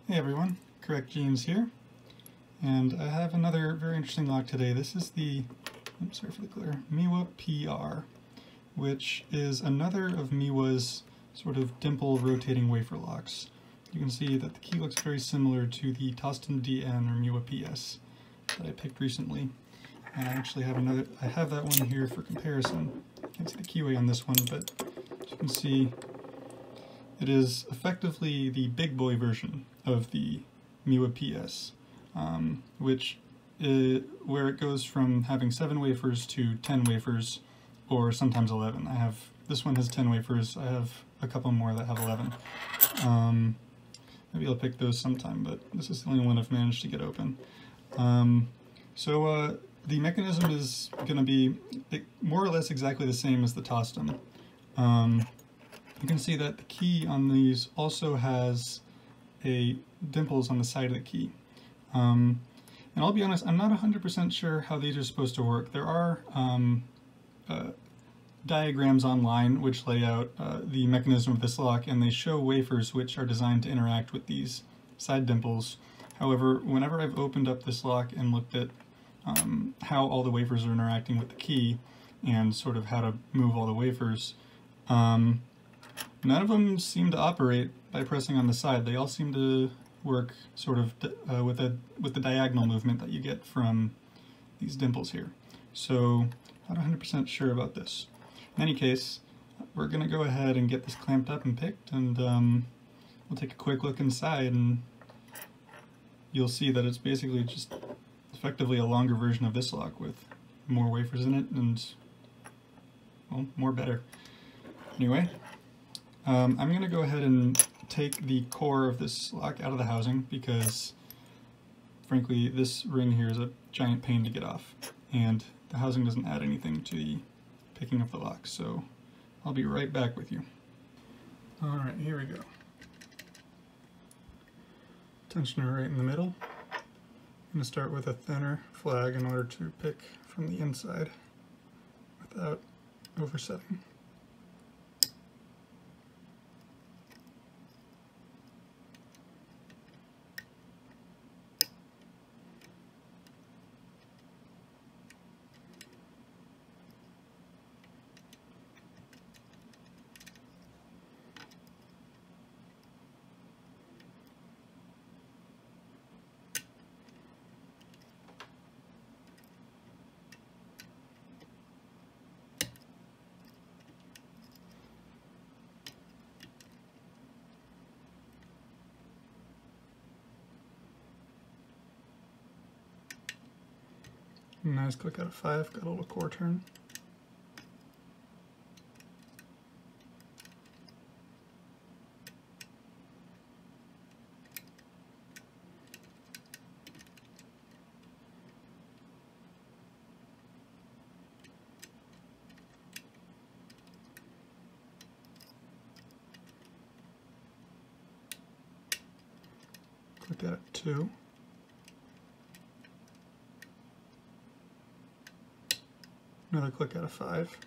Hey everyone, Correct Genes here, and I have another very interesting lock today. This is the, sorry for the glare, Miwa PR, which is another of Miwa's sort of dimple rotating wafer locks. You can see that the key looks very similar to the Toston DN or Miwa PS that I picked recently. And I actually have I have that one here for comparison. You can't see the keyway on this one, but as you can see, it is effectively the big boy version of the Miwa PS, which is where it goes from having 7 wafers to 10 wafers, or sometimes 11. This one has 10 wafers, I have a couple more that have 11. Maybe I'll pick those sometime, but this is the only one I've managed to get open. The mechanism is going to be more or less exactly the same as the Toston. You can see that the key on these also has dimples on the side of the key. And I'll be honest, I'm not 100% sure how these are supposed to work. There are diagrams online which lay out the mechanism of this lock, and they show wafers which are designed to interact with these side dimples. However, whenever I've opened up this lock and looked at how all the wafers are interacting with the key and sort of how to move all the wafers, none of them seem to operate by pressing on the side. They all seem to work sort of with the diagonal movement that you get from these dimples here. So I'm not 100% sure about this. In any case, we're going to go ahead and get this clamped up and picked, and we'll take a quick look inside, and you'll see that it's basically just effectively a longer version of this lock with more wafers in it and, well, more better. Anyway, I'm going to go ahead and take the core of this lock out of the housing because, frankly, this ring here is a giant pain to get off, and the housing doesn't add anything to the picking of the lock, so I'll be right back with you. Alright, here we go. Tensioner right in the middle. I'm going to start with a thinner flag in order to pick from the inside without oversetting. Nice click out of 5, got a little core turn. Click out at 2. Another click out of 5.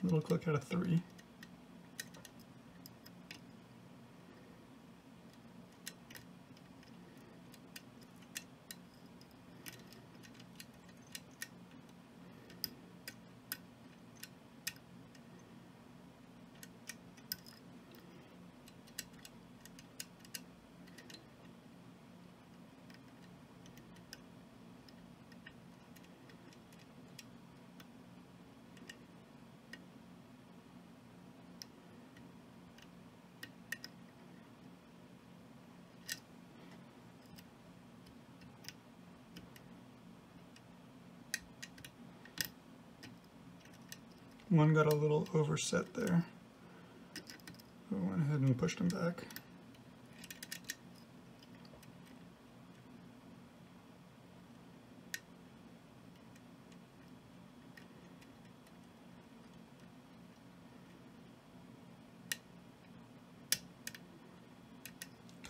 A little click out of 3. One got a little overset there. So I went ahead and pushed him back.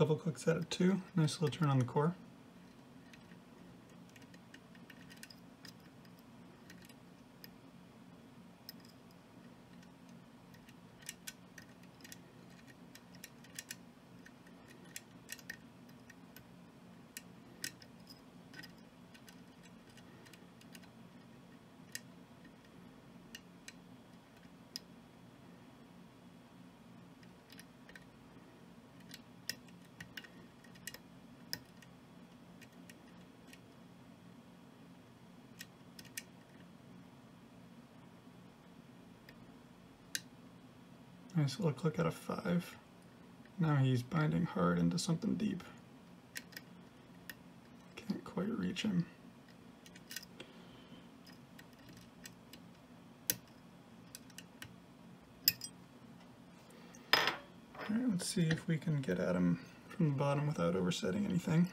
couple clicks at it too. Nice little turn on the core. Nice little click out of 5. Now he's binding hard into something deep. Can't quite reach him. Alright, let's see if we can get at him from the bottom without oversetting anything.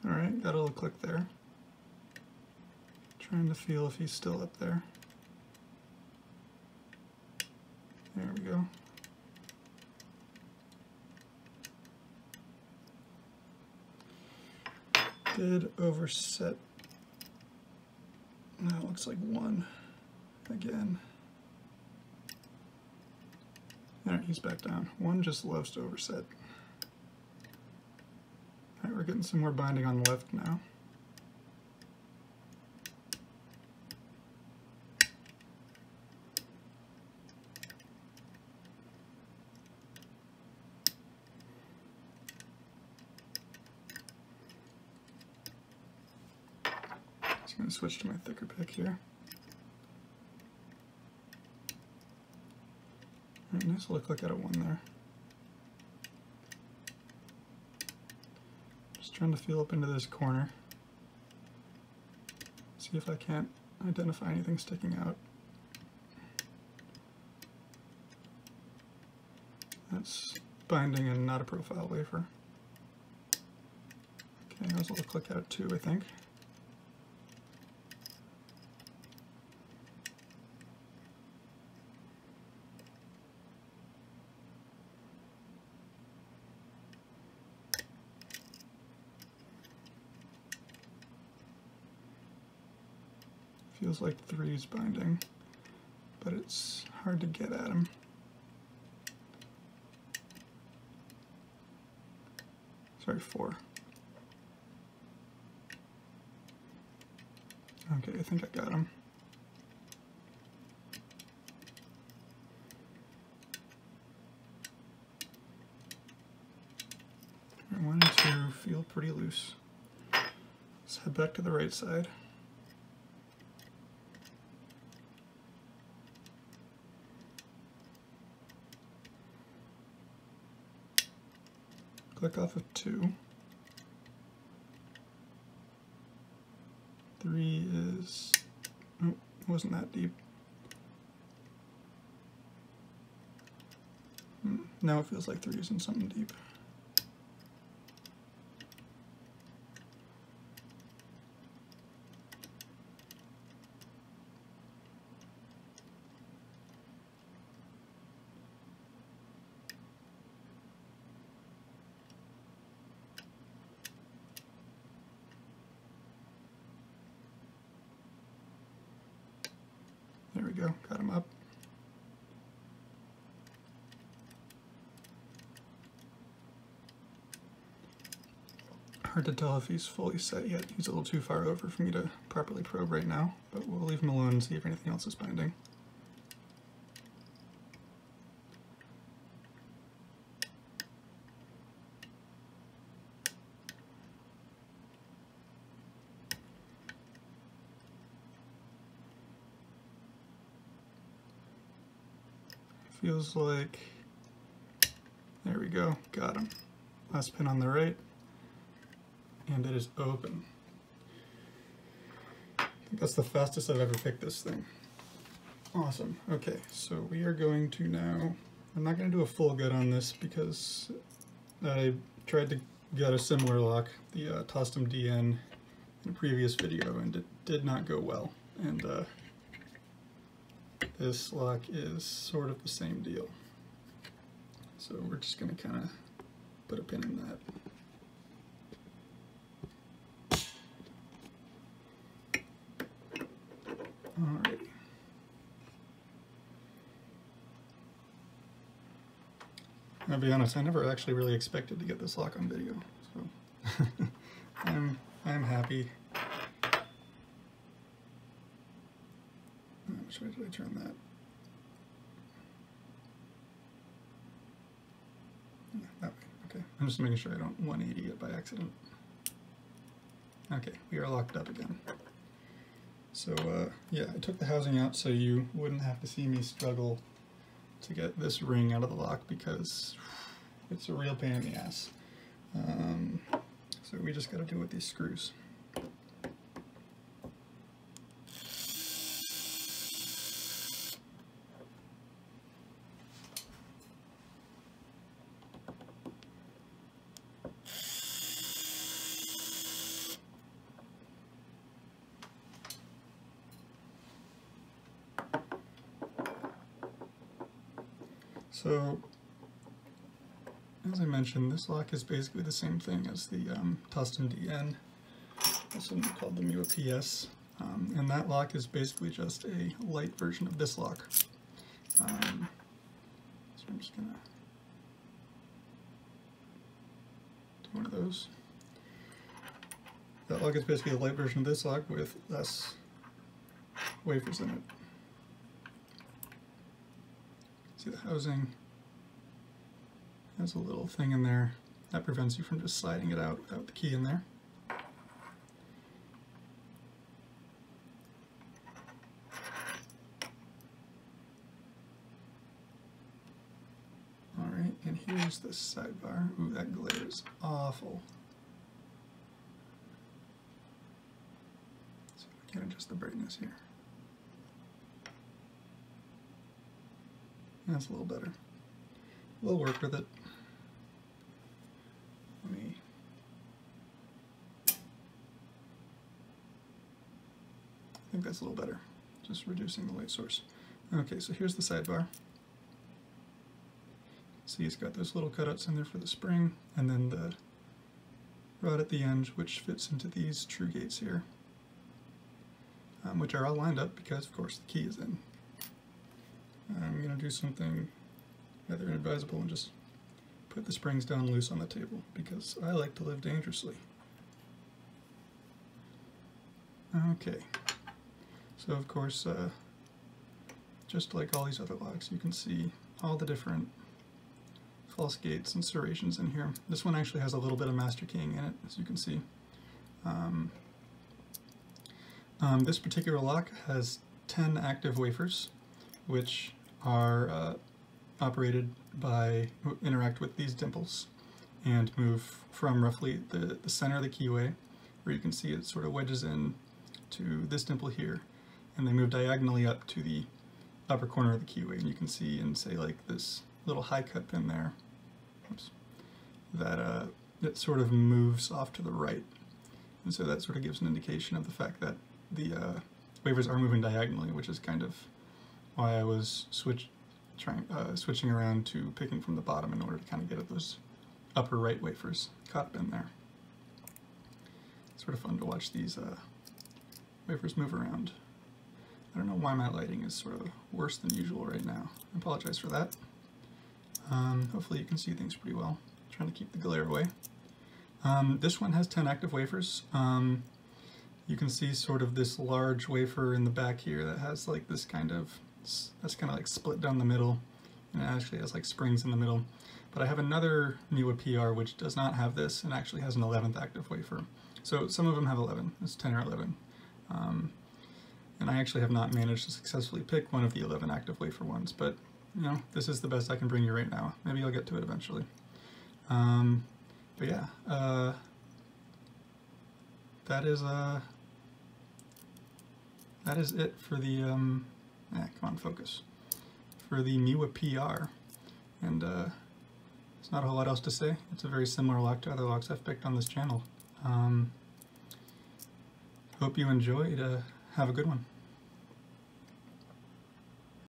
Alright, got a little click there. Trying to feel if he's still up there. There we go. Did overset. No, it looks like 1 again. Alright, he's back down. 1 just loves to overset. Alright, we're getting some more binding on the left now. Just going to switch to my thicker pick here. Alright, nice little click out of 1 there. Trying to feel up into this corner. See if I can't identify anything sticking out. That's binding and not a profile wafer. Okay, there's a little click out too, I think. Feels like 3's binding, but it's hard to get at him. Sorry, 4. Okay, I think I got him. I wanted to feel pretty loose. Let's head back to the right side. Click off of 2. 3 is, oh, it wasn't that deep. Now it feels like 3 is in something deep. There we go, got him up. Hard to tell if he's fully set yet. He's a little too far over for me to properly probe right now, but we'll leave him alone and see if anything else is binding. Feels like, there we go, got him. Last pin on the right, and it is open. I think that's the fastest I've ever picked this thing. Awesome, okay, so we are going to now, I'm not going to do a full gut on this because I tried to got a similar lock, the Tostem DN, in a previous video, and it did not go well. And this lock is sort of the same deal. So we're just going to kind of put a pin in that. Alright. I'll be honest, I never actually really expected to get this lock on video, so I'm happy. Which way did I turn that? Yeah, that way. Okay, I'm just making sure I don't 180 it by accident. Okay, we are locked up again. So yeah, I took the housing out so you wouldn't have to see me struggle to get this ring out of the lock, because it's a real pain in the ass. So we just got to do it with these screws. So, as I mentioned, this lock is basically the same thing as the Tostem DN, also called the Miwa PS, and that lock is basically just a light version of this lock. So I'm just going to do one of those. That lock is basically a light version of this lock with less wafers in it. See, the housing has a little thing in there that prevents you from just sliding it out without the key in there. Alright, and here's the sidebar. Ooh, that glare is awful. So I can adjust the brightness here. That's a little better. We'll work with it. Let me... I think that's a little better. Just reducing the light source. Okay, so here's the sidebar. See, it's got those little cutouts in there for the spring, and then the rod at the end, which fits into these true gates here, which are all lined up because, of course, the key is in. I'm going to do something rather inadvisable and just put the springs down loose on the table, because I like to live dangerously. Okay, so of course, just like all these other locks, you can see all the different false gates and serrations in here. This one actually has a little bit of master keying in it, as you can see. This particular lock has 10 active wafers, which are interact with these dimples and move from roughly the center of the keyway, where you can see it sort of wedges in to this dimple here, and they move diagonally up to the upper corner of the keyway, and you can see in, say, like this little high cut pin there, oops, that it sort of moves off to the right, and so that sort of gives an indication of the fact that the wafers are moving diagonally, which is kind of why I was switching around to picking from the bottom in order to kind of get at those upper right wafers caught up in there. It's sort of fun to watch these wafers move around. I don't know why my lighting is sort of worse than usual right now. I apologize for that. Hopefully you can see things pretty well. I'm trying to keep the glare away. This one has 10 active wafers. You can see sort of this large wafer in the back here that has like this kind of, that's kind of like split down the middle, and it actually has like springs in the middle. But I have another Miwa PR which does not have this and actually has an 11th active wafer. So some of them have 11, it's 10 or 11. And I actually have not managed to successfully pick one of the 11 active wafer ones, but you know, this is the best I can bring you right now. Maybe I'll get to it eventually. But yeah, that is it for the, come on, focus, for the Miwa PR. And there's not a whole lot else to say. It's a very similar lock to other locks I've picked on this channel. Hope you enjoyed. Have a good one.